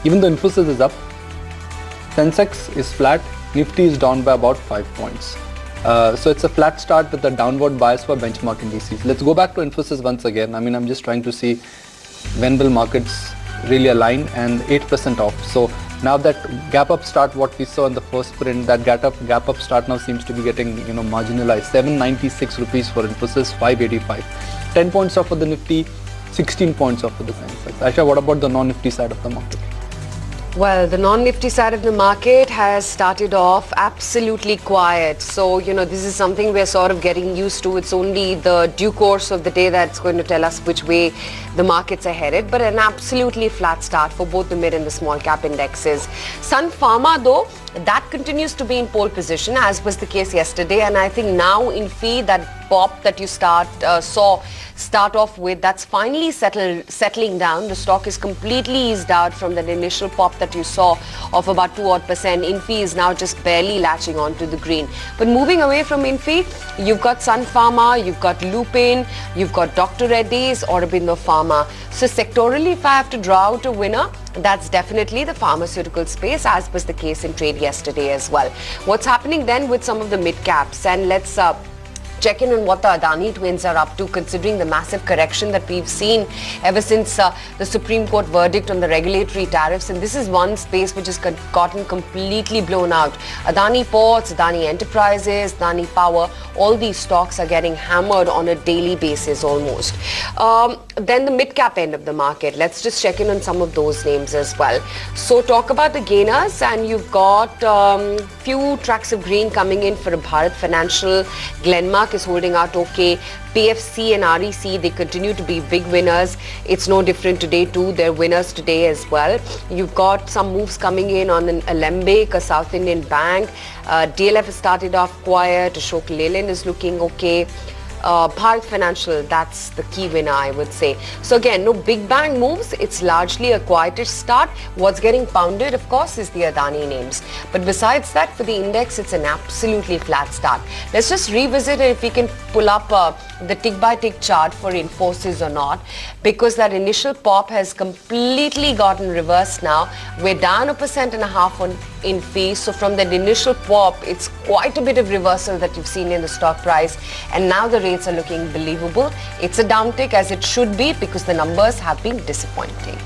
Even though Infosys is up, Sensex is flat, Nifty is down by about 5 points. So it's a flat start with a downward bias for benchmark indices. Let's go back to Infosys once again. I mean, I'm just trying to see when will markets really align, and 8% off. So now that gap up start, what we saw in the first sprint, that gap up start now seems to be getting marginalized. 796 rupees for Infosys, 585. 10 points off for the Nifty, 16 points off for the Sensex. Aisha, what about the non-Nifty side of the market? Well, the non-Nifty side of the market has started off absolutely quiet. So, this is something we're sort of getting used to. It's only the due course of the day that's going to tell us which way the markets are headed. But an absolutely flat start for both the mid and the small cap indexes. Sun Pharma, though, that continues to be in pole position, as was the case yesterday. And I think now in fee, that pop that you saw start off with, that's finally settling down. The stock is completely eased out from that initial pop that you saw of about 2% odd. Infy is now just barely latching on to the green. But moving away from Infy, you've got Sun Pharma, you've got Lupin, you've got Dr. Reddy's, Aurobindo Pharma. So sectorally, if I have to draw out a winner, that's definitely the pharmaceutical space, as was the case in trade yesterday as well. What's happening then with some of the mid caps? And let's check in on what the Adani twins are up to, considering the massive correction that we've seen ever since the Supreme Court verdict on the regulatory tariffs. And this is one space which has gotten completely blown out. Adani Ports, Adani Enterprises, Adani Power, all these stocks are getting hammered on a daily basis almost. Then the mid-cap end of the market, let's just check in on some of those names as well. So talk about the gainers, and you've got few tracks of green coming in for Bharat Financial. Glenmark is holding out okay. PFC and REC, they continue to be big winners. It's no different today too. They're winners today as well. You've got some moves coming in on an Alembic, a South Indian bank. DLF has started off quiet. Ashok Leyland is looking okay. Bharat Financial, that's the key winner, I would say. So again, no big bang moves. It's largely a quieter start. What's getting pounded, of course, is the Adani names. But besides that, for the index, it's an absolutely flat start. Let's just revisit it if we can pull up the tick-by-tick chart for Infosys or not, because that initial pop has completely gotten reversed now. We're down 1.5% on in fees. So from that initial pop, it's quite a bit of reversal that you've seen in the stock price. And now the rates are looking believable. It's a downtick, as it should be, because the numbers have been disappointing.